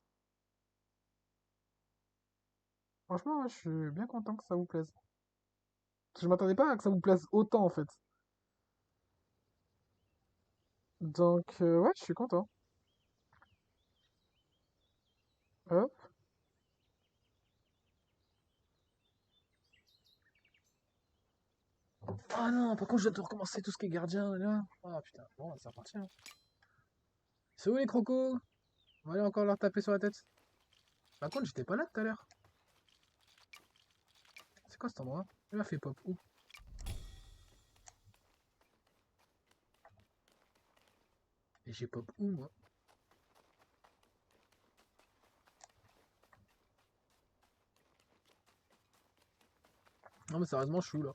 Franchement, ouais, je suis bien content que ça vous plaise. Je m'attendais pas à que ça vous plaise autant, en fait. Donc, ouais, je suis content. Hop. Ah non, par contre, je dois tout recommencer tout ce qui est gardien, là. Ah putain, bon, c'est reparti. Hein. C'est où les crocos? On va aller encore leur taper sur la tête. Par contre, j'étais pas là tout à l'heure. C'est quoi cet endroit? Il m'a fait pop où? Et j'ai pop où, moi? Non, mais sérieusement, je suis où, là?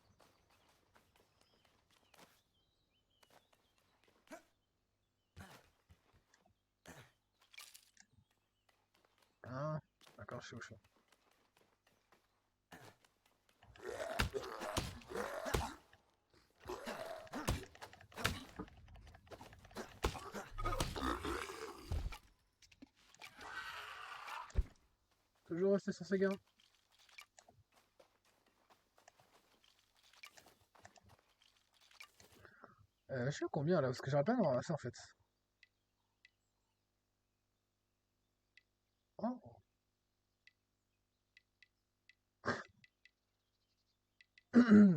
Ah, d'accord, je suis où, je suis. Toujours rester sur ces gars. Je suis à combien, là? Parce que j'aurais pas d'en ramasser, en fait. Oh.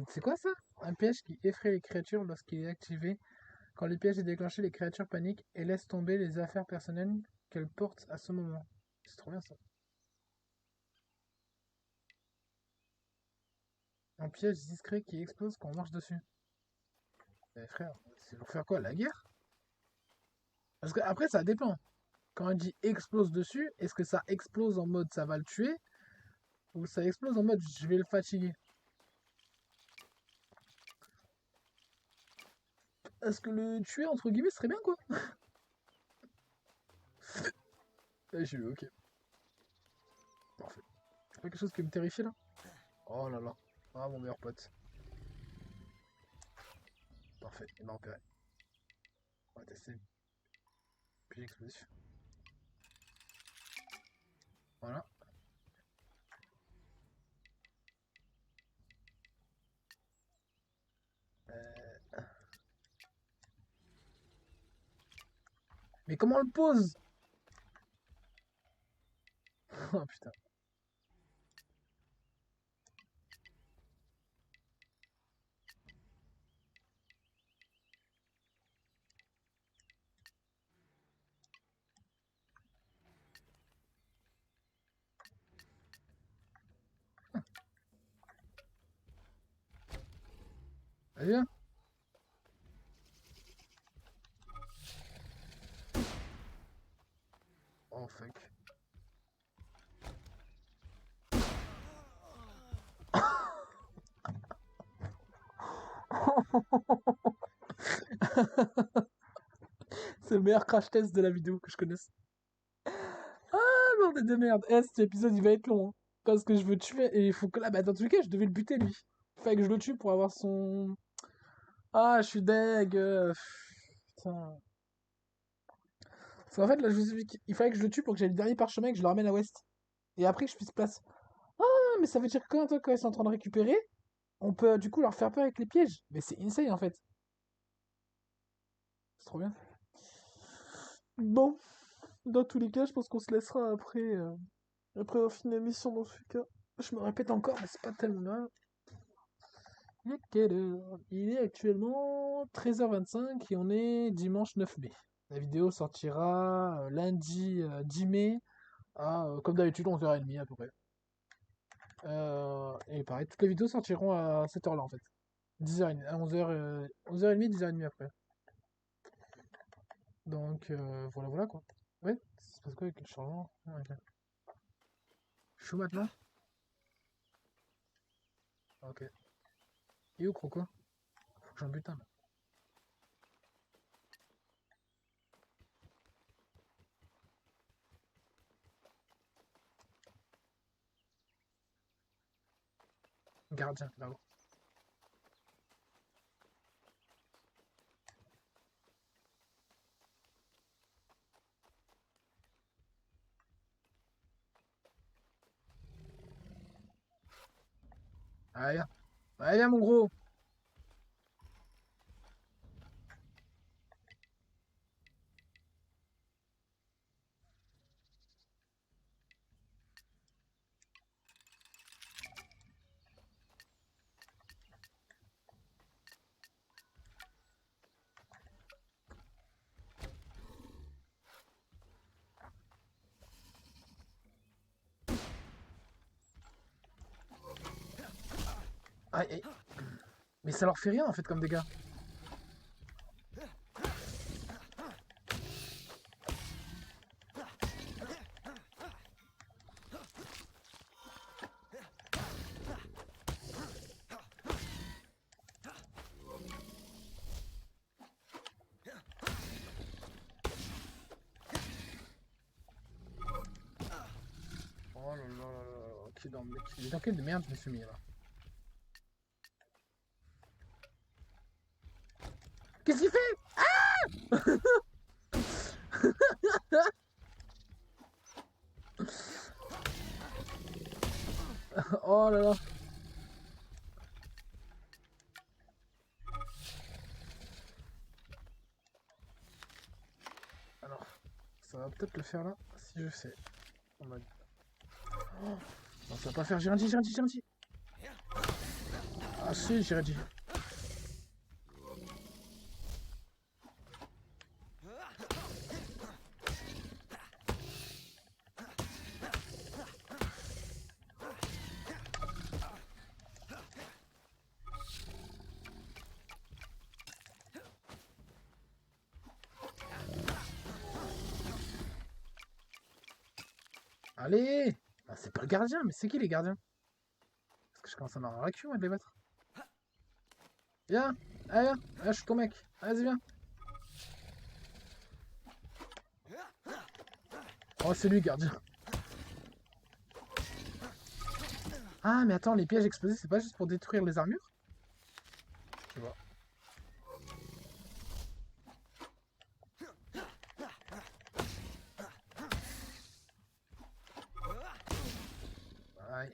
C'est quoi ça? Un piège qui effraie les créatures lorsqu'il est activé. Quand le piège est déclenché, les créatures paniquent et laissent tomber les affaires personnelles qu'elles portent à ce moment. C'est trop bien ça. Un piège discret qui explose quand on marche dessus. Mais frère, c'est pour faire quoi? La guerre? Parce que après ça dépend. Quand on dit explose dessus, est-ce que ça explose en mode ça va le tuer? Ou ça explose en mode je vais le fatiguer? Est-ce que le tuer entre guillemets serait bien quoi? Je suis ok. Parfait. C'est pas quelque chose qui me terrifie là? Oh là là. Ah mon meilleur pote. Parfait, il m'a repéré. On va tester. Puis explosif. Voilà. Mais comment on le pose? Oh putain. Allez viens. Oh fuck. C'est le meilleur crash test de la vidéo que je connaisse. Ah bordel de merde. Eh cet épisode il va être long. Hein. Parce que je veux tuer. Et il faut que là, bah dans tous les cas, je devais le buter lui. Il fallait que je le tue pour avoir son. Ah, je suis deg. Putain. Parce qu'en fait, là, je vous explique. Il fallait que je le tue pour que j'aille le dernier parchemin et que je le ramène à West. Et après que je puisse place. Ah, mais ça veut dire que quand ils sont en train de récupérer, on peut du coup leur faire peur avec les pièges. Mais c'est insane en fait. C'est trop bien. Bon, dans tous les cas, je pense qu'on se laissera après, après avoir fini la mission dans ce cas. Je me répète encore, mais c'est pas tellement grave. Il est quelle heure? Il est actuellement 13h25 et on est dimanche 9 mai. La vidéo sortira lundi 10 mai à, comme d'habitude, 11h30 à peu près. Et pareil, toutes les vidéos sortiront à cette heure-là en fait. 10h30, à 11h30, 10h30 après. Donc voilà, voilà quoi. Ouais, ça se passe quoi avec le changement? Ouais, ok. Je suis où maintenant? Ok. Et où Croco? Faut que j'en bute un là. Gardien, là-haut. Allez, viens. Allez, viens mon gros! Aïe, aïe. Mais ça leur fait rien en fait comme dégâts. Oh là là là là. Dans quel de merde je me suis mis là? Qu'est-ce qu'il fait? Oh là là. Alors, ça va peut-être le faire là, si je sais. On m'a Non, ça va pas faire Giranti. Ah si, Giranti. Allez. Ah, c'est pas le gardien, mais c'est qui les gardiens? Parce que je commence à m'avoir la queue, moi, de les battre. Viens. Allez, viens. Allez, je suis ton mec. Vas-y, viens. Oh, c'est lui, gardien. Ah, mais attends, les pièges explosifs, c'est pas juste pour détruire les armures? Tu vois. Aïe.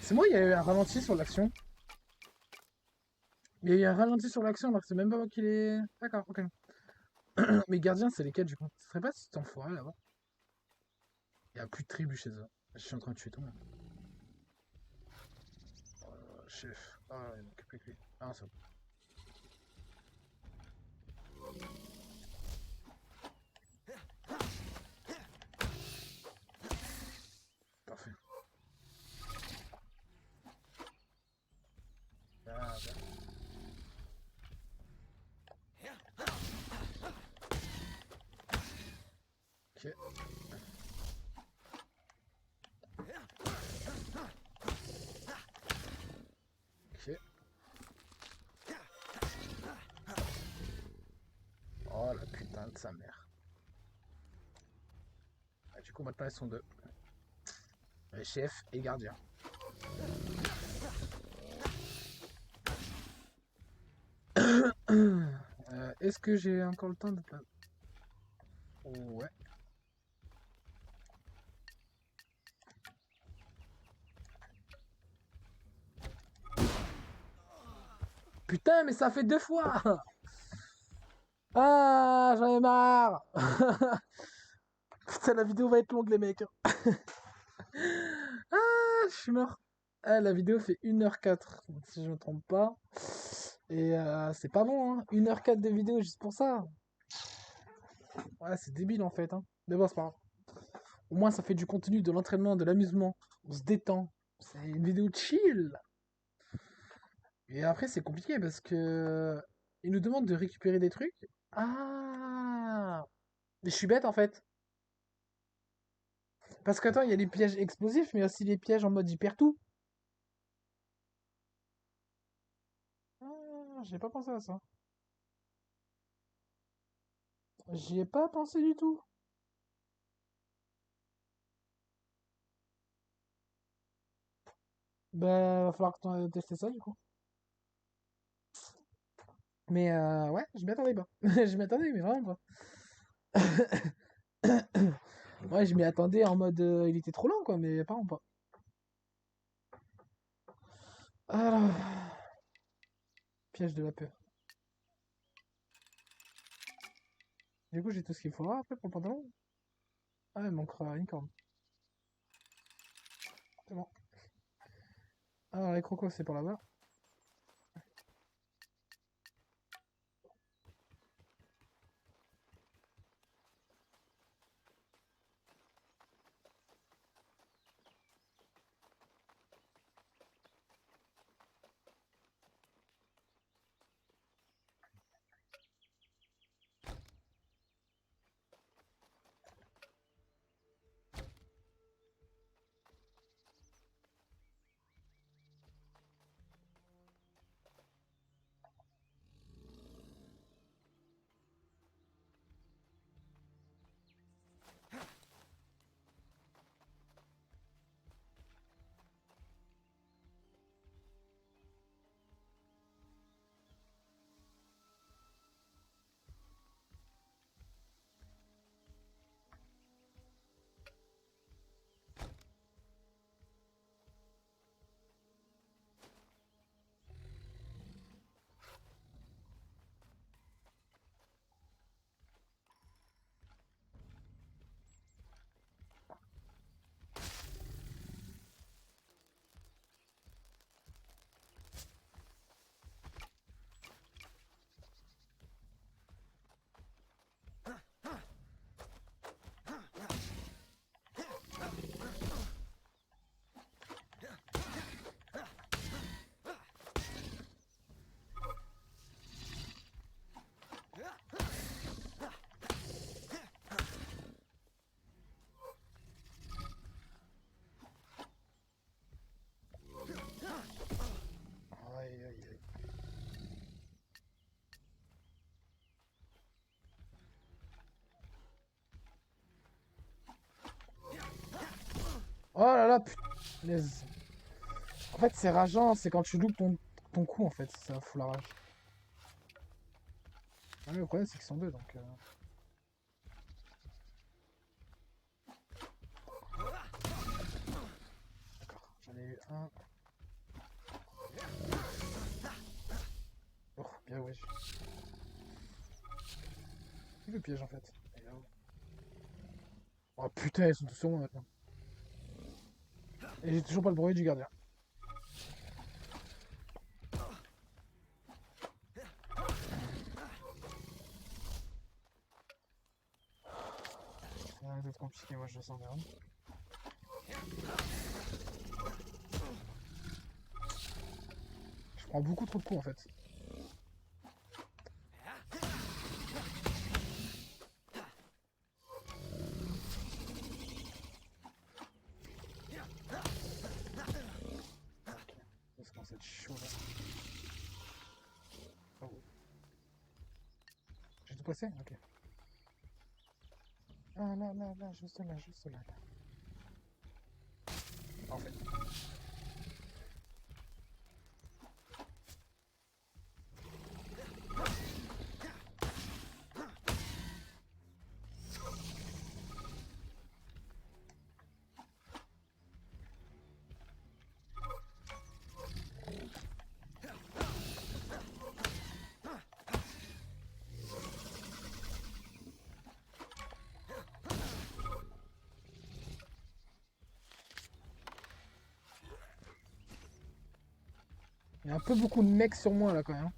C'est moi, il y a eu un ralenti sur l'action. Il y a eu un ralenti sur l'action alors que c'est même pas moi qui l'ai. D'accord, ok. Mais gardiens, c'est lesquels du coup? Ce serait pas cet enfoiré là-bas? Il y a plus de tribus chez eux. Je suis en train de tuer tout le monde. Chef. Ah, il manque plus que lui. Ah, c'est bon. Parfait. Ah, bien. Ok. Ok. Oh la putain de sa mère. Ah, du coup, maintenant ils sont deux. Chef et gardien. Est-ce que j'ai encore le temps de... Ouais. Putain, mais ça fait deux fois. Ah, j'en ai marre. Putain, la vidéo va être longue, les mecs. Ah, je suis mort. Ah, la vidéo fait 1h04, si je me trompe pas. Et c'est pas bon, hein. 1h04 de vidéo juste pour ça. Ouais, c'est débile en fait, hein. Mais bon, c'est pas grave. Au moins, ça fait du contenu, de l'entraînement, de l'amusement. On se détend. C'est une vidéo chill. Et après, c'est compliqué parce que. Il nous demande de récupérer des trucs. Ah! Mais je suis bête en fait. Parce qu'attends, il y a les pièges explosifs, mais aussi les pièges en mode hyper tout. Ah, j'ai pas pensé à ça. J'y ai pas pensé du tout. Ben, va falloir que tu testes ça du coup. Mais ouais, je m'y attendais pas. Je m'y attendais, mais vraiment pas. Ouais, je m'y attendais en mode il était trop lent quoi, mais apparemment pas. Alors, piège de la peur. Du coup, j'ai tout ce qu'il faudra après pour le pantalon. Ah, il manquera une corde. C'est bon. Alors, les crocos, c'est pour là-bas. Oh là là, putain. En fait, c'est rageant, c'est quand tu loupes ton coup, en fait. Ça fout la rage. Ah, mais le problème, c'est qu'ils sont deux, donc... D'accord, j'en ai eu un. Oh, bien, ouais. Qui le piège, en fait? Et là-haut. Oh putain, ils sont tous sur moi, maintenant. Et j'ai toujours pas le brevet du gardien. Ça va être compliqué, moi, je le sens bien. Je prends beaucoup trop de coups, en fait. Ça commence à être chaud, là. Oh. J'ai tout passé? Ok. Ah, là, là, là, juste là, juste là. Parfait. Il y a un peu beaucoup de mecs sur moi, là, quand même.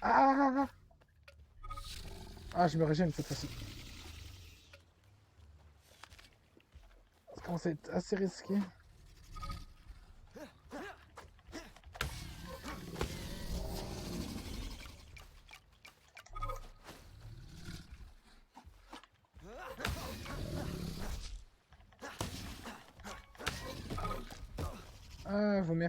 Ah! Ah, je me régène cette fois-ci. Ça commence à être assez risqué. Ah, vomir.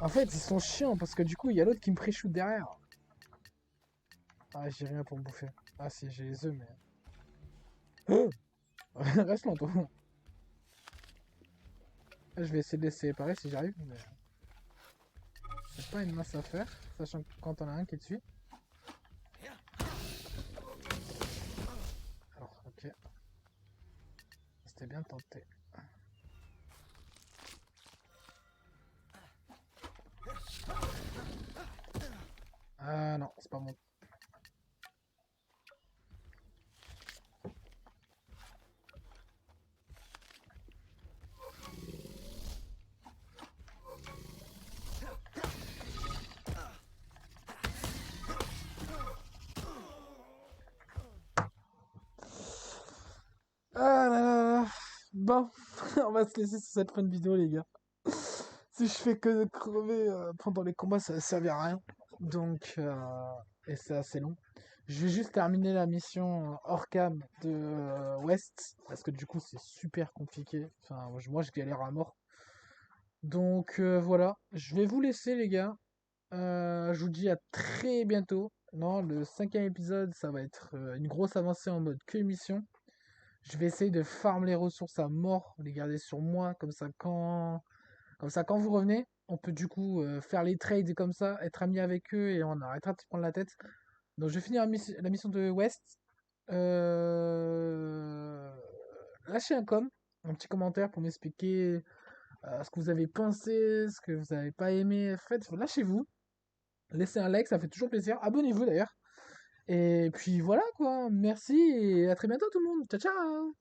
En fait, ils sont chiants parce que du coup, il y a l'autre qui me pré-shoot derrière. Ah, j'ai rien pour me bouffer. Ah, si, j'ai les œufs, mais. Oh. Reste lent, toi. Je vais essayer de les séparer si j'arrive, mais. C'est pas une masse à faire, sachant que quand on a un qui te suit. Alors, ok. C'était bien tenté. Ah non, c'est pas bon. Ah là là là. Bon, on va se laisser sur cette fin de vidéo, les gars. Si je fais que de crever pendant les combats, ça va servir à rien. Donc, et c'est assez long. Je vais juste terminer la mission hors cam de West, parce que du coup, c'est super compliqué. Enfin, moi, je galère à mort. Donc, voilà. Je vais vous laisser, les gars. Je vous dis à très bientôt. Non, le 5e épisode, ça va être une grosse avancée en mode que mission. Je vais essayer de farm les ressources à mort, les garder sur moi, comme ça quand vous revenez, on peut du coup faire les trades comme ça, être amis avec eux et on arrêtera de se prendre la tête. Donc je vais finir la mission de West. Euh, Lâchez un petit commentaire pour m'expliquer ce que vous avez pensé, ce que vous n'avez pas aimé. Faites, lâchez-vous. Laissez un like, ça fait toujours plaisir. Abonnez-vous d'ailleurs. Et puis voilà quoi. Merci et à très bientôt tout le monde. Ciao ciao.